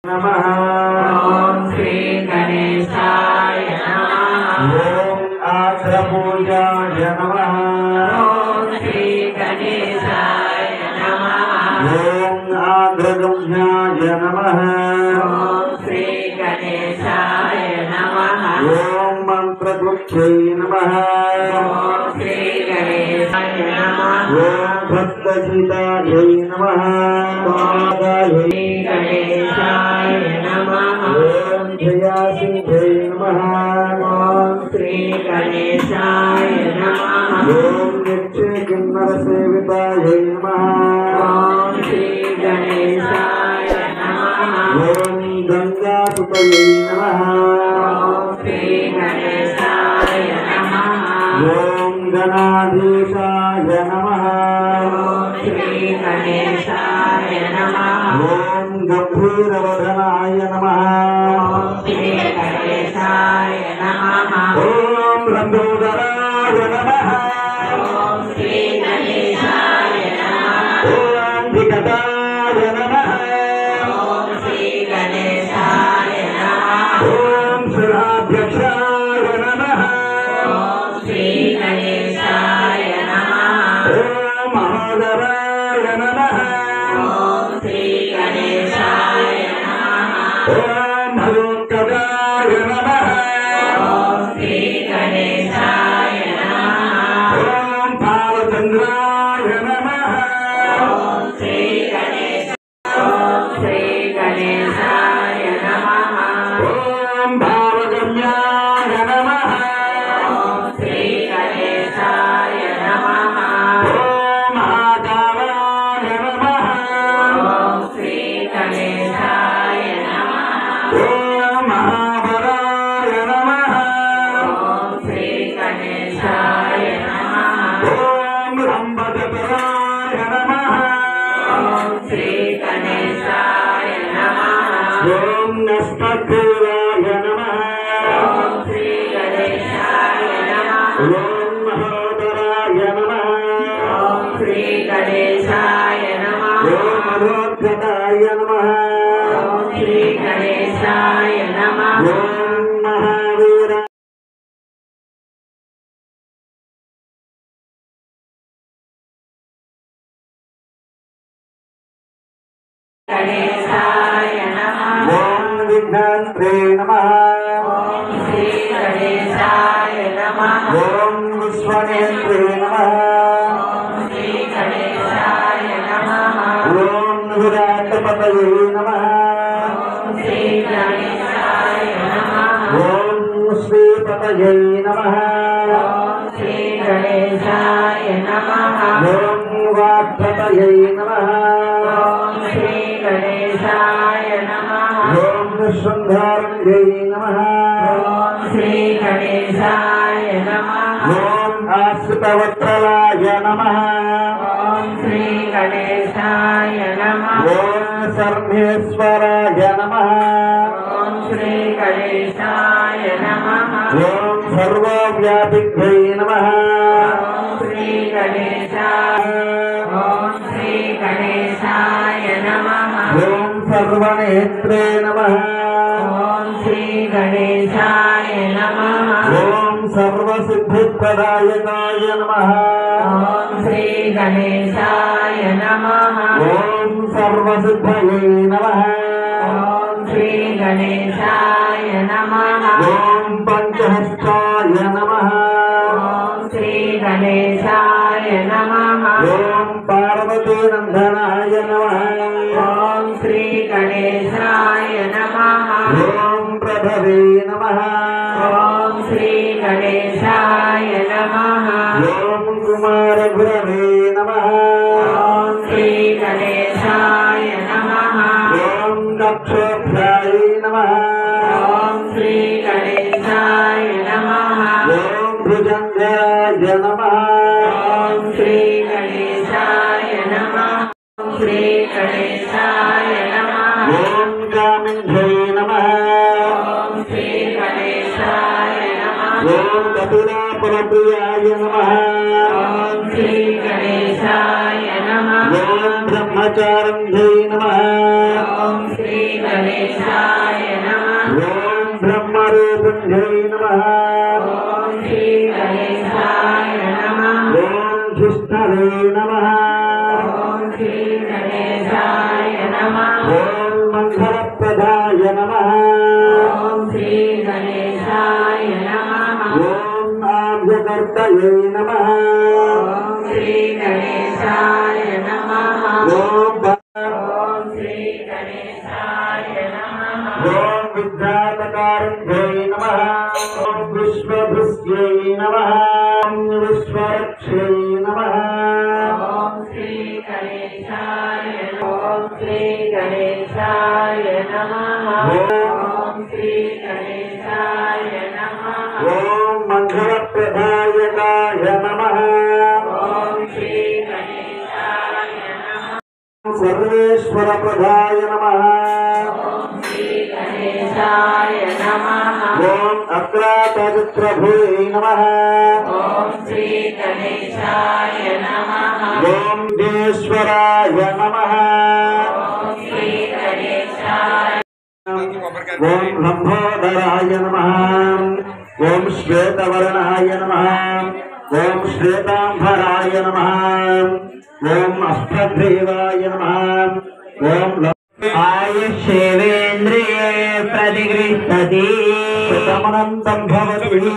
नमः। ओम श्री गणेशाय नमः। ओम आग्रपूजाय नमः। ओम श्री गणेशाय नमः। ओम आग्रगम्याय नमः। ओम श्री गणेशाय नमः। ओम मंत्रगुच्छै नमः। ओम श्री गणेशाय नमः। ओम भक्तचिताय नमः। श्री गणेशाय नमः। ओम जयासिंहै नमः। ओम श्री गणेशाय नमः। ओम नित्य किन्नर सेविताय नमः। ओम श्री गणेशाय नमः। ओम गंगासुतये नमः। ओम श्री गणेशाय नमः। ओम गणाधीशाय नमः। ओम श्री गणेशाय नमः। ओम गंभीरवदनाय नमः। ओम श्री गणेशाय नमः। ओम लंबोदराय नमः। ओम श्री गणेशाय नमः। ओम विकटाय नमः। ओम श्री गणेशाय नमः। ओम सुराध्यक्षाय नमः। ओम श्री गणेशाय नमः। ओम महोदराय नमः। ओम श्री गणेशाय नमः। ओम भगवत्कदाय नमः। ओम श्री गणेशाय नमः। ओम भालचंद्राय नमः। ओम श्री गणेशाय नमः। ओम भावगम्याय नमः। ओम श्री गणेशाय नमः। ओम महाकालाय नमः। ओम श्री गणेशाय नमः। ओम महाबलाय नमः। ओम श्री गणेशाय नमः। ओम लंबोदराय नमः। ओम श्री गणेशाय नमः। ओम नष्टदेवाय नमः। ओम श्री गणेशाय नमः। ओम महोदराय नमः। ओम श्री गणेशाय नमः। ओम मधोद्गताय नमः। ओम श्री गणेशाय नमः। ओम महावीर गणेशाय नमः। ओम विघ्नहन्त्रे नमः। ओम श्री गणेशाय नमः। ओम विश्वनेत्रे नमः। ओम श्री गणेशाय नमः। ओम विराटपतये नमः। ओम श्री गणेशाय नमः। ओम श्रीपतये नमः। ओम श्री गणेशाय नमः। ओम वाग्पतये नमः। ओम श्री गणेशाय नमः। ओम शृंगारङ्गे नमः। ओम श्री गणेशाय नमः। ओम आश्रितवत्सलाय नमः। ओम श्री गणेशाय नमः। ओम सर्वेश्वराय नमः। ओम श्री गणेशाय नमः। ओम सर्वव्यापित्यै नमः। ओम श्री गणेशाय। ओम श्री गणेशाय नमः। ओम सर्वनेत्रे नमः। ओम श्री गणेशाय नमः। ओम सर्वसिद्धिप्रदायकाय नमः। ओम श्री गणेशाय नमः। ओम सर्वसिद्धये नमः। ओम श्री गणेशाय नमः। ओम पंचहस्ताय नमः। ओम श्री गणेशाय नमः। ओम पार्वतीनंदनाय नमः। ओम श्री गणेशाय नमः। ओम प्रभवे नमः। ओम श्री गणेशाय नमः। ओम कुमारगुरवे नमः। ओम श्री गणेशाय नमः। ओम दक्षोऽध्याय नमः। ओम श्री गणेशाय नमः। ओम भुजंगाय नमः। ओम श्री गणेशाय नमः। ओम श्री गणेशाय नमः। ओम कामिन्धे नमः। ओम श्री गणेशाय नमः। ओम कपिलापुरप्रियाय नमः। ओम श्री गणेशाय नमः। ओम ब्रह्मचारिण्यै नमः। ओम श्री गणेशाय नमः ओम ब्रह्मरूपिण्यै नमः ओम श्री गणेशाय नमः ओम जिष्णवे नमः ओम श्री गणेशाय नमः ओम मंगलप्रदाय नमः ओम श्री गणेशाय नमः ओम आद्यकर्तये नमः ओम श्री गणेशाय नमः ओम श्री गणेशाय नमः ओम विद्यापकारिण्यै नमः ओम विश्वभृत्यै नमः ओम विश्वरक्षै नमः ओम श्री गणेशाय ओम श्री गणेशाय नमः ओम श्री गणेशाय नमः ओम मंगलप्रदायकाय नमः ओम श्री गणेशाय नमः सर्वेश्वरप्रदाय नमः ओम श्री गणेशाय नमः ओम अग्रातचित्रभूये नमः ओम श्री गणेशाय नमः ओम देश्वराय नमः ओम श्री गणेशाय ओम लंबोदराय नमः ओम श्वेतवर्णाय नमः ओम श्वेतांबराय नमः ओम अष्टग्रीवाय नमः ओम आयुष्येवेन्द्रिये प्रतिगृह्णति शतमनन्तं भवति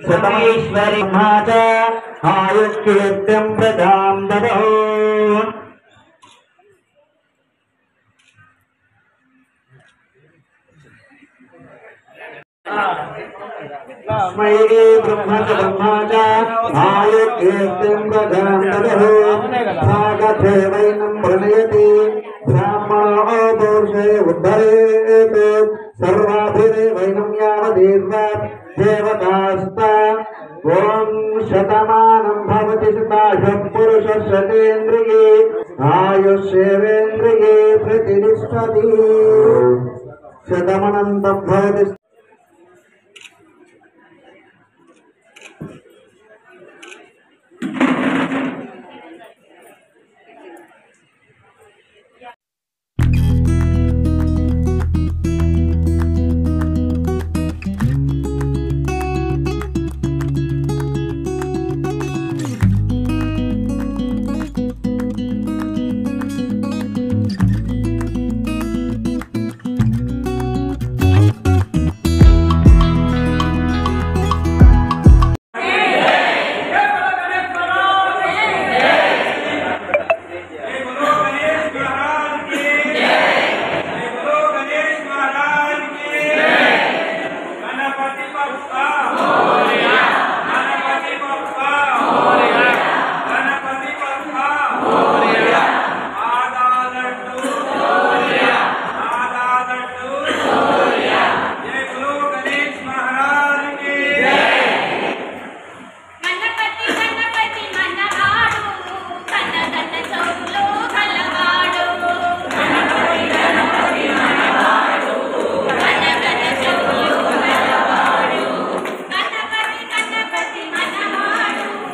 शतमेश्वरी च आयुष्कीर्तिं प्रदां ददौ स्मैरे ब्रह्म च आयुर्कीर्तिं प्रदां ददौ भागते वैनं प्रणयति ब्राह्मणो दोषे उद्धरेत् सर्वाभिरेवैनं यावदेव देवतास्ता ओम शतमानं भवति शताशः पुरुषः शतेन्द्रिये आयुष्येवेन्द्रिये प्रतिष्ठति शतमनन्तं भवति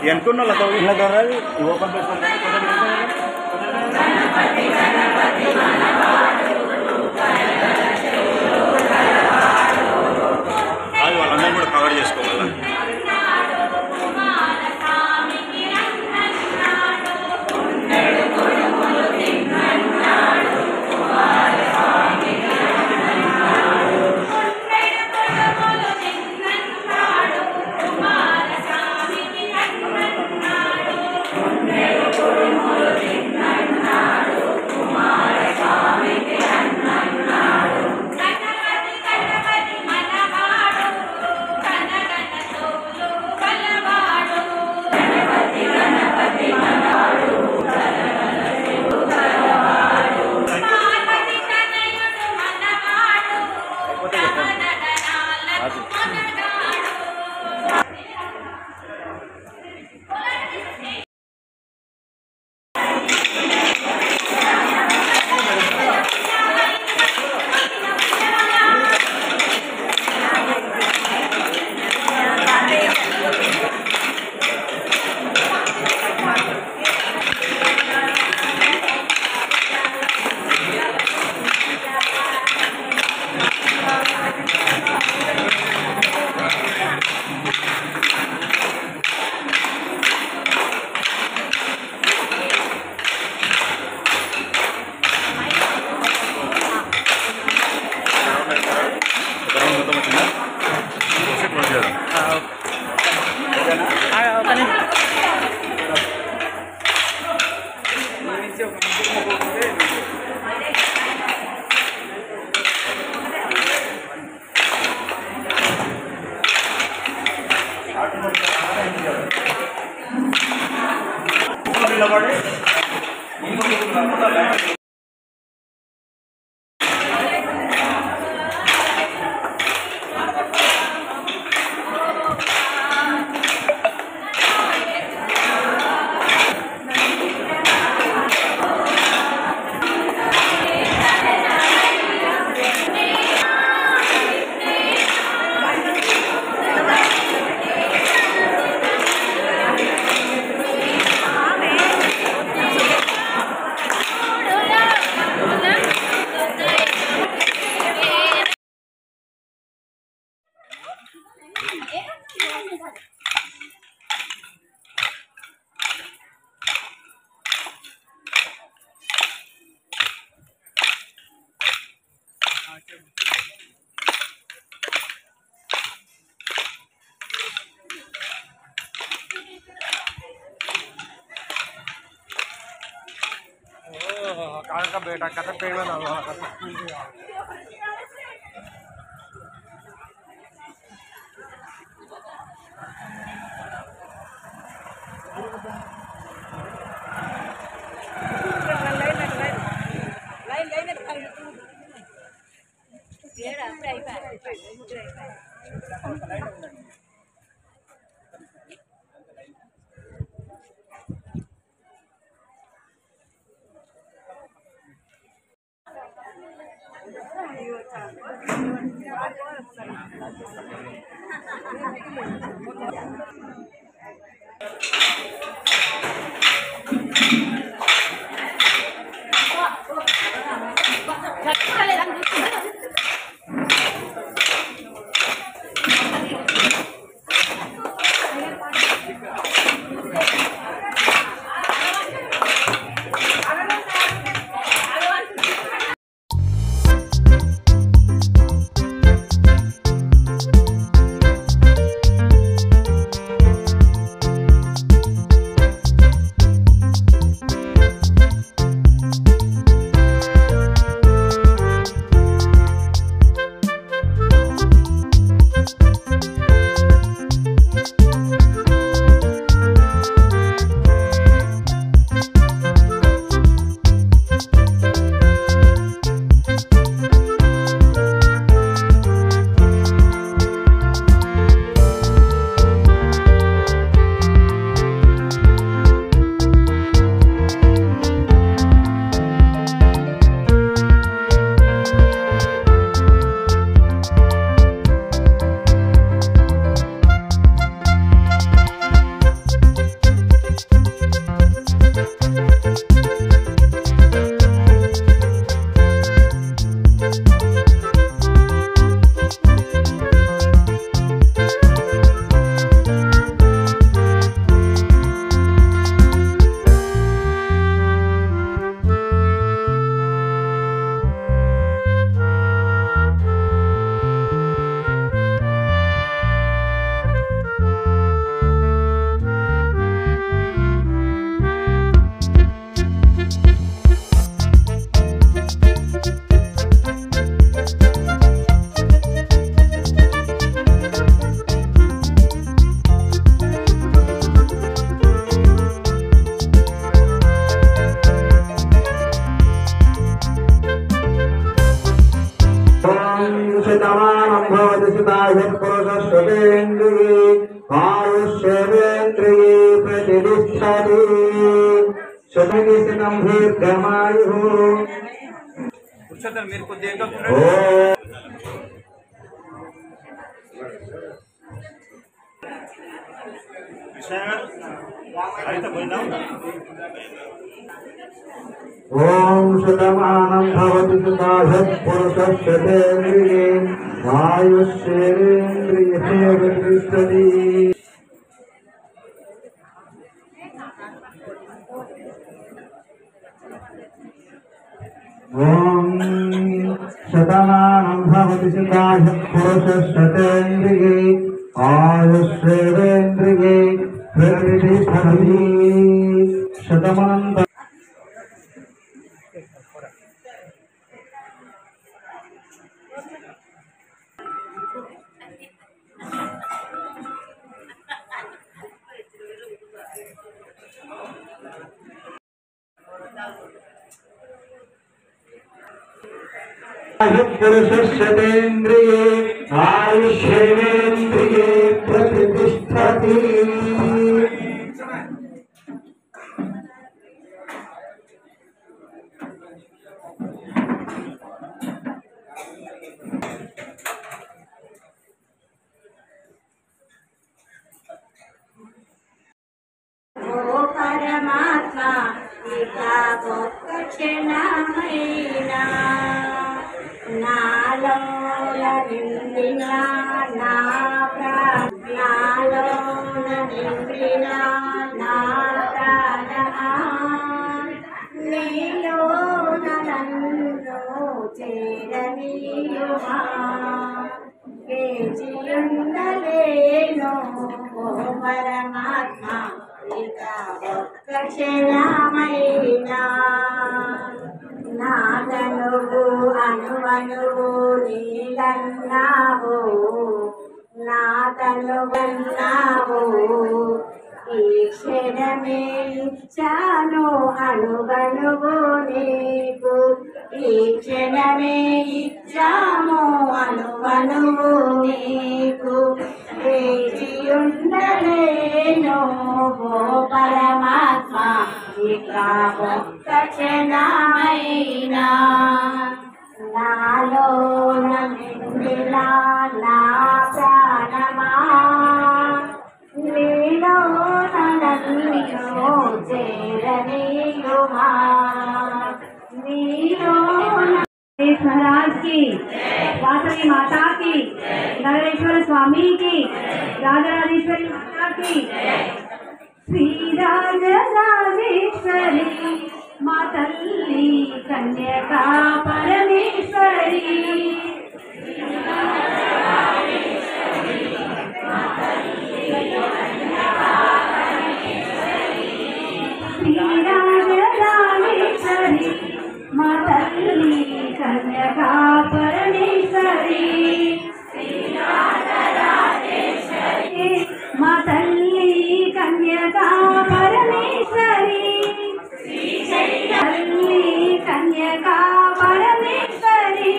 Entuno la tahu la garal, ibu apa besar అది వాళ్ళందరూ కూడా కవర్ చేసుకోవాలి. కుమార స్వామి का बेटा कथा पेड़ में ना मेरे को देगा ओम शतमानं भवति सुतायः पुरुषस्येन्द्रिये आयुष्येन्द्रिये प्रतिष्ठति। ओम शतमानं भवति सुतायः पुरुषस्येन्द्रिये आयुष्येन्द्रिये प्रतिष्ठति। शतमानं पुरुषस्येन्द्रिये आयुष्येन्द्रिये प्रतिष्ठति। परमात्मा पिता क्षणमैना नालो निंदिना ना नालो निंदिना ना प्राणा नीलो नंदो चेरनी నీయుమా వేచియుండలేను ఓ పరమాత్మ ఇక ఒక్క క్షణమైనా నా తనువు అనువనువు నీలన్నావు నా తనువన్నావు ఈ క్షణమే ఇచ్చాను అనువనువు నీకు ఈ క్షణమే ఇచ్చాము అనువనువు నీకు వేచియుండలేను ఓ పరమాత్మ ఇక ఒక్క క్షణమైనా నాలో నిండిన నా ప్రాణమా నీలో నన్ను చేరనీయుమా నీలో महाराज की वासवी माता की नगरेश्वर स्वामी की राजराजेश्वरी माता की श्री राजराजेश्वरी मातल्ली कन्यका परमेश्वरी राजराजेश्वरी मातल्ली कन्यका परमेश्वरी मातल्ली कन्यका परमेश्वरी तल्ली कन्यका परमेश्वरी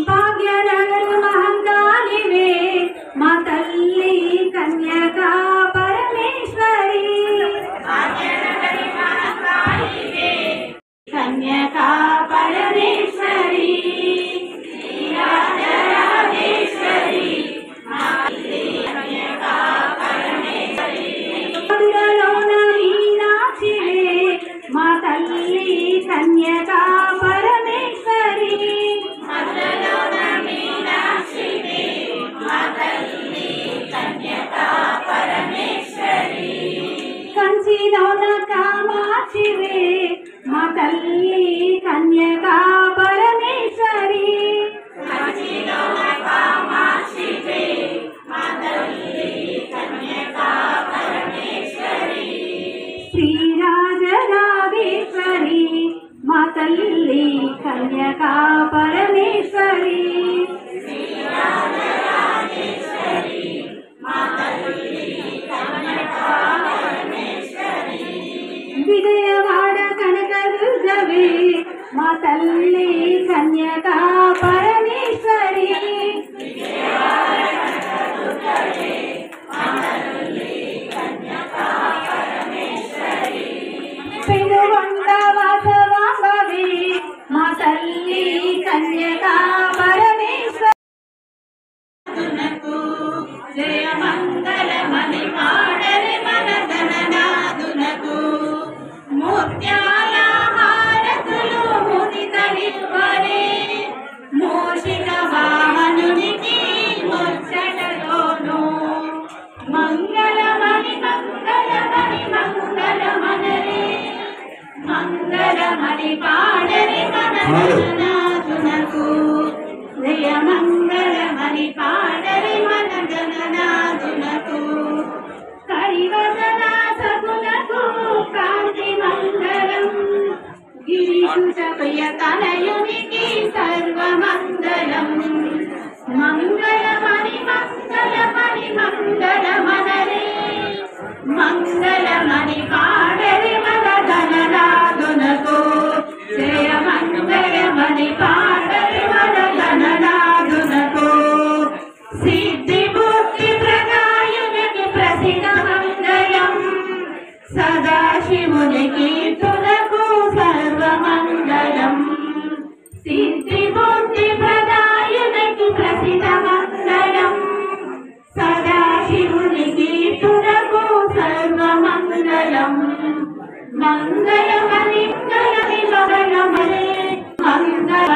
भाग्यनगर महंकाली में मातल्ली कन्यका परमेश्वरी कन्यका परमेश्वरी राजराजेश्वरी कन्यका परमेश्वरी मधुरलोन मीनाक्षी मातल्ली कन्यका परमेश्वरी मधुरलोन मीनाक्षी मातल्ली कन्यका परमेश्वरी कंचीलोन कामाक्षी मातल्ली कन्यका परमेश्वरी कंचीलोन कामाक्षी मातल्ली कन्यका परमेश्वरी श्री राजराजेश्वरी मातल्ली कन्यका परमेश्वरी श्री राजराजेश्वरी मातल्ली कन्यका परमेश्वरी विजयवाड़ कनक दुर्गवे मातल्ली कन्यका परमेश्वरी पेनुगొండ वासवांबवे मातल्ली कन्यका परमेश्वरी जय मंगल मणि पाडरे मन गणनादुनकु ముత్యాల హారతులు ముదితలివ్వరే మూషిక వాహనునికి ముచ్చటలోను మంగళమణి మంగళమణి మంగళమనరే మంగళమణి పాడరే మన గణనాథునకు జయ మంగళమణి పాడరే మన గణనాథునకు కరివదన సగునకు కాంతి మంగళం గిరిశుచప్రియ తనయునికి సర్వమంగళం మంగళమణి మంగళమణి మంగళమనరే మంగళమణి పాడరే మన గణనాథునకు జయ మంగళమణి పాడరే మన గణనాథునకు సిద్ధి బుద్ధి ప్రదాయునికి ప్రసిద్ధ మంగళం సదాశివునికి తులకు సర్వమంగళం సిద్ధి బుద్ధి ప్రదాయునికి ప్రసిద్ధ మంగళం సదాశివునికి తులకు సర్వమంగళం మంగళమణి మంగళమణి మంగళమణి మంగళ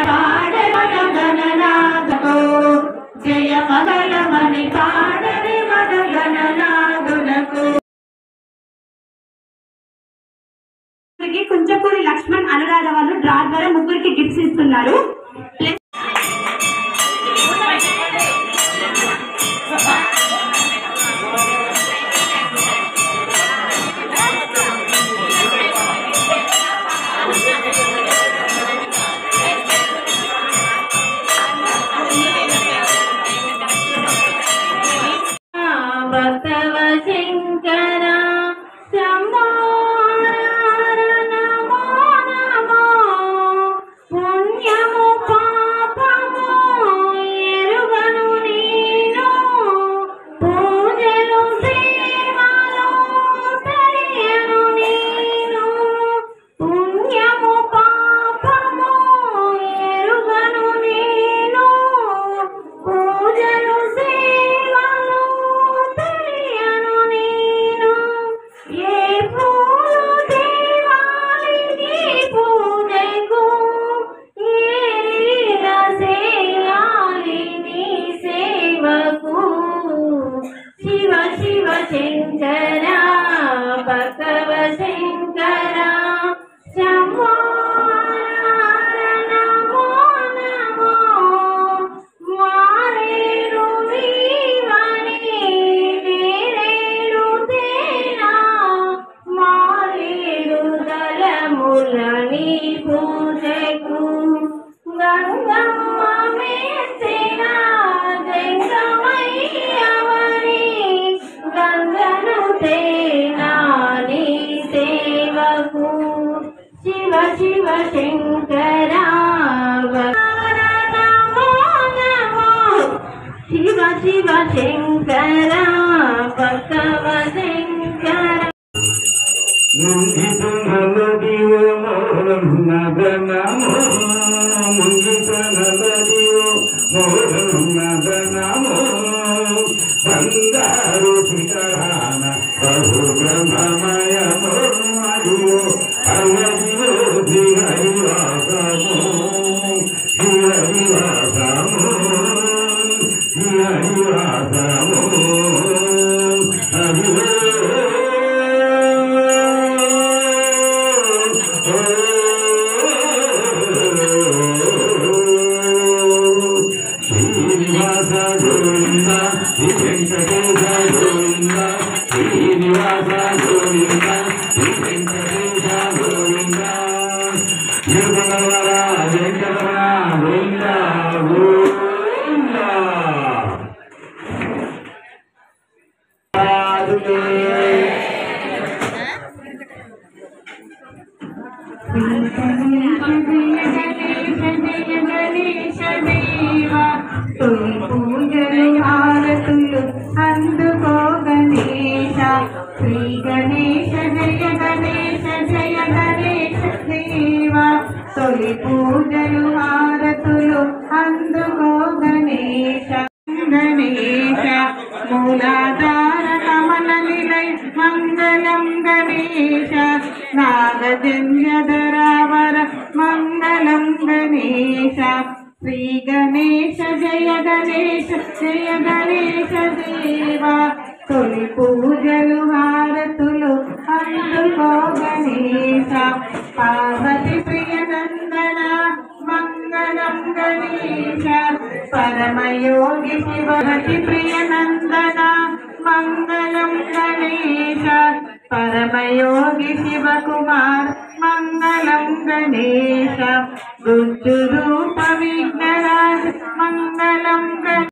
గణనాథకు జయ మంగళమణి పాడరే మన గణనాథునకు అలాగే కుంచపూరి లక్ష్మణ్ అనురాధ వాళ్ళు డ్రా ద్వారా ముగ్గురికి గిఫ్ట్స్ ఇస్తున్నారు. భక్తవ శంకర శంభో నమో నమో పుణ్యము పాపము ఎరుగను నేను పూజలు సేవలు తెలియను నేను పుణ్యము పాపము ఎరుగను నేను పూజలు సేవలు తెలియను నేను ఏ పూలు దేవాలి నీ పూజకు ఏ లీల చేయాలి నీ సేవకు శివ శివ శంకర భక్తవ శంకర శంభో నమో నమో మారేడు నీవని నేరేడు తేనా మారేడు దళముల నీ పూజకు గంగమ్మ మెచ్చిన గంగమయ్యవని గంగను తేనా నీ సేవకు శివ శివ శంకర నమో నమో శివ శివ శంకర భక్తవ శంకర ముంగిత నలదివో మోహనదనమో ముంగిత నలదివో మోహనదనమో బంగారు శిఖరాన బహు బ్రహ్మమయమో అదివో అల్లదివో దిహరివాసమో దిహరివాసమో దిహరివాసమో అదివో శ్రీనివాస గోవింద శ్రీ వెంకటేశ గోవింద శ్రీనివాస గోవింద శ్రీ వెంకటేశ గోవింద నిర్మలవర వెంకటరమణ గోవింద గోవింద పూజలు హారతులు అందుకో గణేశ శ్రీ గణేశ జయ గణేశ జయ గణేశ దేవ తొలి పూజలు హారతులు అందుకో గణేశ గణేశ మూలాధార కమల నిలయ మంగళం గణేశ నాగజన్యధరావర మంగళం గణేశ శ్రీ గణేశ జయ గణేశ జయ గణేశ దేవ తొలి పూజలు హారతులు అందుకో గణేశ పార్వతి ప్రియ నందన మంగళం గణేశ పరమయోగి శివతి ప్రియ నందన మంగళం గణేశ పరమయోగి శివకుమార్ మంగళం గణేశ రుద్ర రూప విఘ్నరాజ్ మంగళం